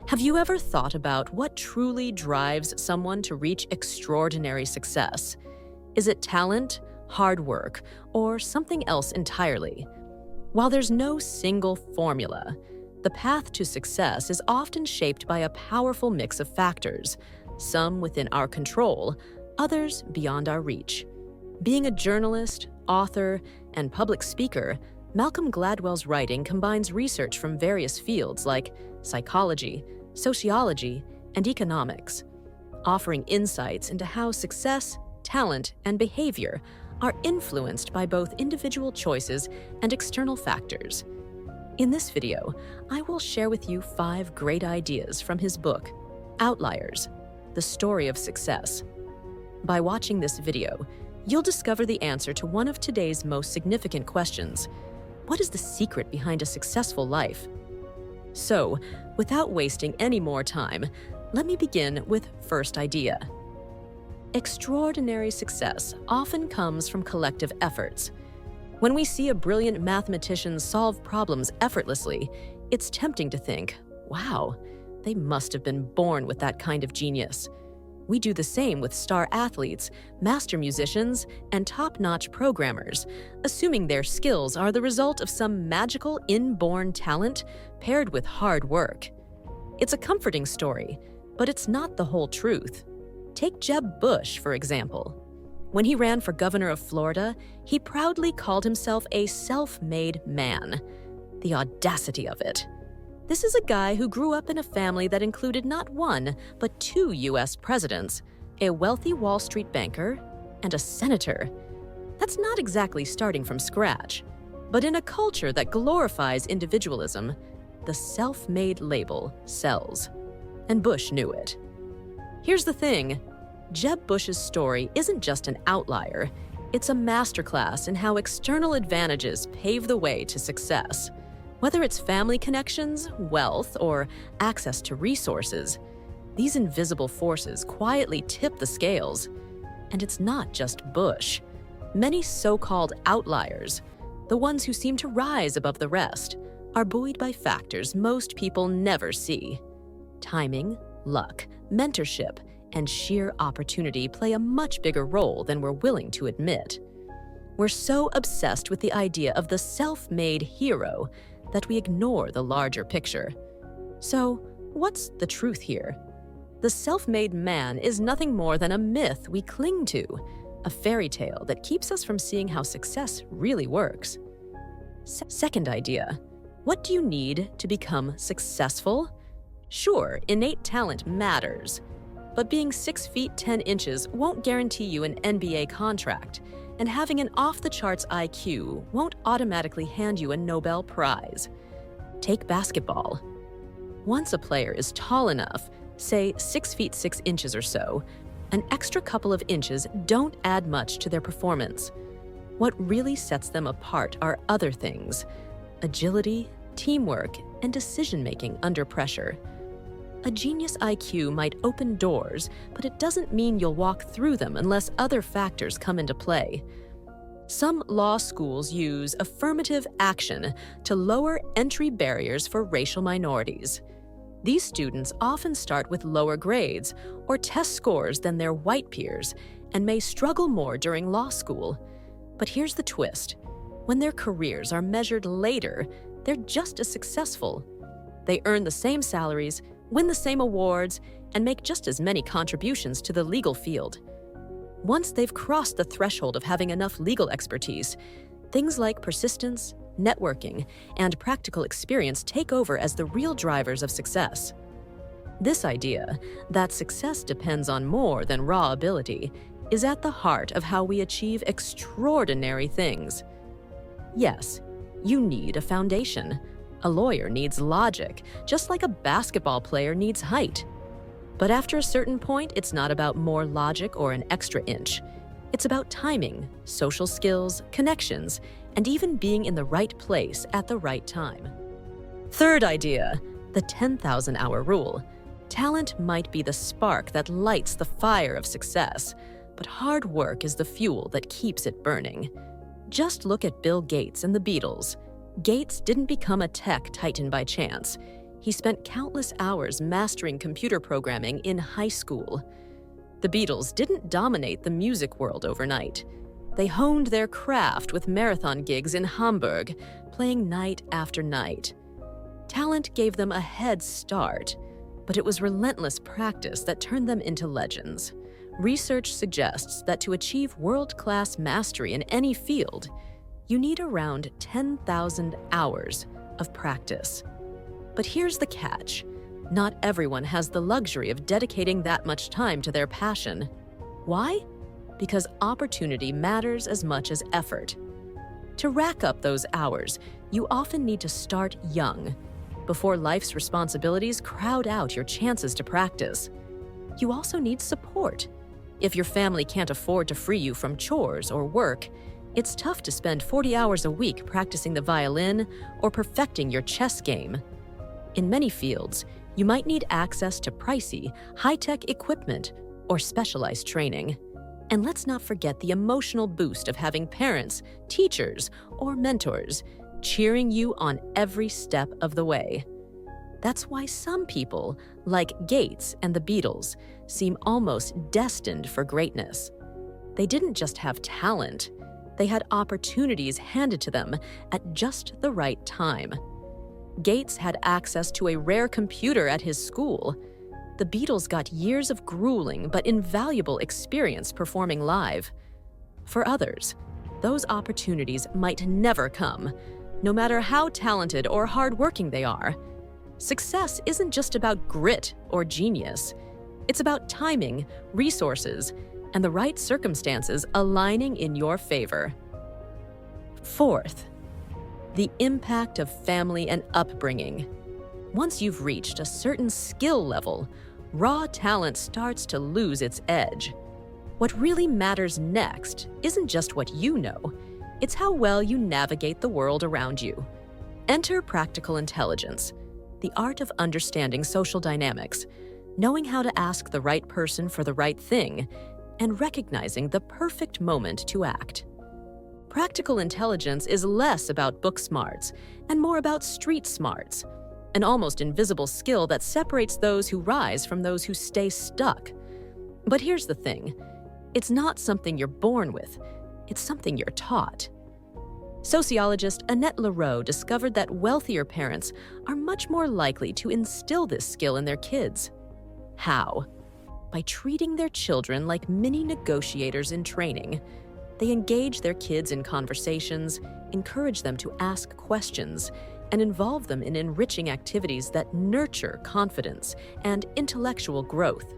Have you ever thought about what truly drives someone to reach extraordinary success? Is it talent, hard work, or something else entirely? While there's no single formula, the path to success is often shaped by a powerful mix of factors, some within our control, others beyond our reach. Being a journalist, author, and public speaker, Malcolm Gladwell's writing combines research from various fields like psychology, sociology, and economics, offering insights into how success, talent, and behavior are influenced by both individual choices and external factors. In this video, I will share with you 5 great ideas from his book, Outliers, The Story of Success. By watching this video, you'll discover the answer to one of today's most significant questions. What is the secret behind a successful life? So, without wasting any more time, let me begin with first idea. Extraordinary success often comes from collective efforts. When we see a brilliant mathematician solve problems effortlessly, it's tempting to think, wow, they must have been born with that kind of genius. We do the same with star athletes, master musicians, and top-notch programmers, assuming their skills are the result of some magical inborn talent paired with hard work. It's a comforting story, but it's not the whole truth. Take Jeb Bush, for example. When he ran for governor of Florida, he proudly called himself a self-made man. The audacity of it. This is a guy who grew up in a family that included not one, but 2 U.S. presidents, a wealthy Wall Street banker, and a senator. That's not exactly starting from scratch. But in a culture that glorifies individualism, the self-made label sells. And Bush knew it. Here's the thing. Jeb Bush's story isn't just an outlier. It's a masterclass in how external advantages pave the way to success. Whether it's family connections, wealth, or access to resources, these invisible forces quietly tip the scales. And it's not just Bush. Many so-called outliers, the ones who seem to rise above the rest, are buoyed by factors most people never see. Timing, luck, mentorship, and sheer opportunity play a much bigger role than we're willing to admit. We're so obsessed with the idea of the self-made hero that we ignore the larger picture. So, what's the truth here? The self-made man is nothing more than a myth we cling to, a fairy tale that keeps us from seeing how success really works. Second idea, what do you need to become successful? Sure, innate talent matters, but being 6 feet 10 inches won't guarantee you an NBA contract, and having an off-the-charts IQ won't automatically hand you a Nobel Prize. Take basketball. Once a player is tall enough, say 6 feet 6 inches or so, an extra couple of inches don't add much to their performance. What really sets them apart are other things: agility, teamwork, and decision-making under pressure. A genius IQ might open doors, but it doesn't mean you'll walk through them unless other factors come into play. Some law schools use affirmative action to lower entry barriers for racial minorities. These students often start with lower grades or test scores than their white peers and may struggle more during law school. But here's the twist. When their careers are measured later, they're just as successful. They earn the same salaries, win the same awards, and make just as many contributions to the legal field. Once they've crossed the threshold of having enough legal expertise, things like persistence, networking, and practical experience take over as the real drivers of success. This idea, that success depends on more than raw ability, is at the heart of how we achieve extraordinary things. Yes, you need a foundation. A lawyer needs logic, just like a basketball player needs height. But after a certain point, it's not about more logic or an extra inch. It's about timing, social skills, connections, and even being in the right place at the right time. Third idea, the 10,000-hour rule. Talent might be the spark that lights the fire of success, but hard work is the fuel that keeps it burning. Just look at Bill Gates and the Beatles. Gates didn't become a tech titan by chance. He spent countless hours mastering computer programming in high school. The Beatles didn't dominate the music world overnight. They honed their craft with marathon gigs in Hamburg, playing night after night. Talent gave them a head start, but it was relentless practice that turned them into legends. Research suggests that to achieve world-class mastery in any field, you need around 10,000 hours of practice. But here's the catch. Not everyone has the luxury of dedicating that much time to their passion. Why? Because opportunity matters as much as effort. To rack up those hours, you often need to start young, before life's responsibilities crowd out your chances to practice. You also need support. If your family can't afford to free you from chores or work, it's tough to spend 40 hours a week practicing the violin or perfecting your chess game. In many fields, you might need access to pricey, high-tech equipment or specialized training. And let's not forget the emotional boost of having parents, teachers, or mentors cheering you on every step of the way. That's why some people, like Gates and the Beatles, seem almost destined for greatness. They didn't just have talent, they had opportunities handed to them at just the right time. Gates had access to a rare computer at his school. The Beatles got years of grueling but invaluable experience performing live. For others, those opportunities might never come, no matter how talented or hardworking they are. Success isn't just about grit or genius. It's about timing, resources, and the right circumstances aligning in your favor. Fourth, the impact of family and upbringing. Once you've reached a certain skill level, raw talent starts to lose its edge. What really matters next isn't just what you know, it's how well you navigate the world around you. Enter practical intelligence, the art of understanding social dynamics, knowing how to ask the right person for the right thing, and recognizing the perfect moment to act. Practical intelligence is less about book smarts and more about street smarts, an almost invisible skill that separates those who rise from those who stay stuck. But here's the thing, it's not something you're born with, it's something you're taught. Sociologist Annette Leroux discovered that wealthier parents are much more likely to instill this skill in their kids. How? By treating their children like mini negotiators in training. They engage their kids in conversations, encourage them to ask questions, and involve them in enriching activities that nurture confidence and intellectual growth.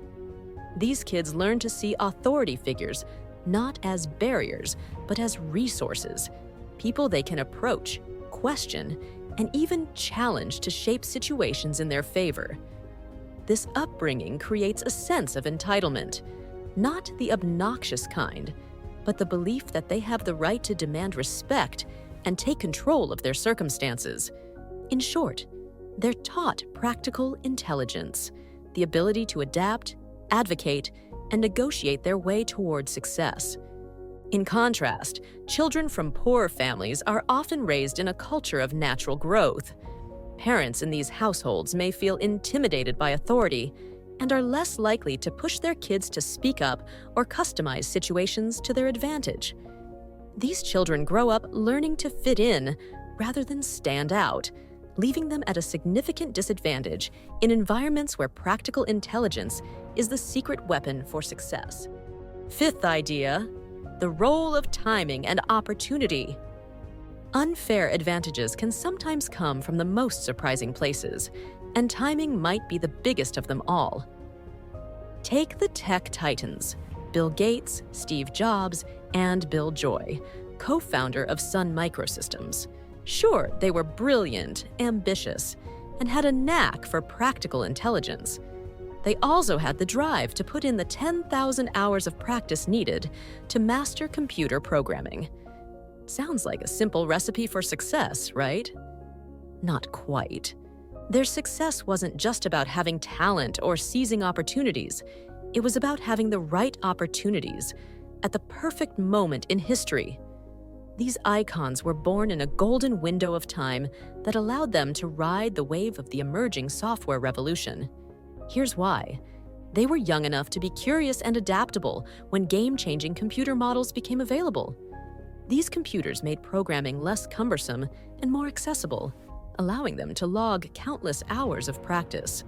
These kids learn to see authority figures not as barriers, but as resources, people they can approach, question, and even challenge to shape situations in their favor. This upbringing creates a sense of entitlement, not the obnoxious kind, but the belief that they have the right to demand respect and take control of their circumstances. In short, they're taught practical intelligence, the ability to adapt, advocate, and negotiate their way toward success. In contrast, children from poor families are often raised in a culture of natural growth. Parents in these households may feel intimidated by authority and are less likely to push their kids to speak up or customize situations to their advantage. These children grow up learning to fit in rather than stand out, leaving them at a significant disadvantage in environments where practical intelligence is the secret weapon for success. Fifth idea, the role of timing and opportunity. Unfair advantages can sometimes come from the most surprising places, and timing might be the biggest of them all. Take the tech titans, Bill Gates, Steve Jobs, and Bill Joy, co-founder of Sun Microsystems. Sure, they were brilliant, ambitious, and had a knack for practical intelligence. They also had the drive to put in the 10,000 hours of practice needed to master computer programming. Sounds like a simple recipe for success, right? Not quite. Their success wasn't just about having talent or seizing opportunities. It was about having the right opportunities at the perfect moment in history. These icons were born in a golden window of time that allowed them to ride the wave of the emerging software revolution. Here's why. They were young enough to be curious and adaptable when game-changing computer models became available. These computers made programming less cumbersome and more accessible, allowing them to log countless hours of practice.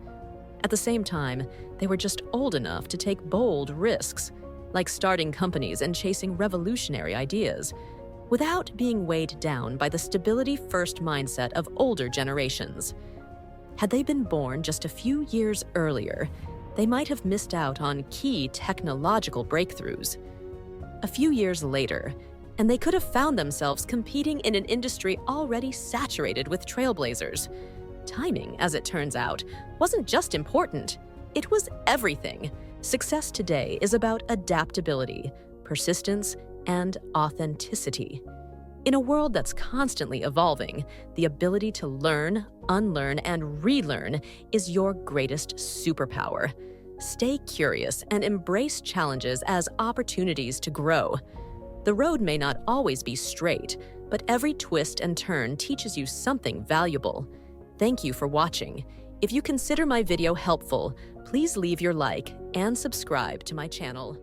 At the same time, they were just old enough to take bold risks, like starting companies and chasing revolutionary ideas, without being weighed down by the stability-first mindset of older generations. Had they been born just a few years earlier, they might have missed out on key technological breakthroughs. A few years later, and they could have found themselves competing in an industry already saturated with trailblazers. Timing, as it turns out, wasn't just important, it was everything. Success today is about adaptability, persistence, and authenticity. In a world that's constantly evolving, the ability to learn, unlearn, and relearn is your greatest superpower. Stay curious and embrace challenges as opportunities to grow. The road may not always be straight, but every twist and turn teaches you something valuable. Thank you for watching. If you consider my video helpful, please leave your like and subscribe to my channel.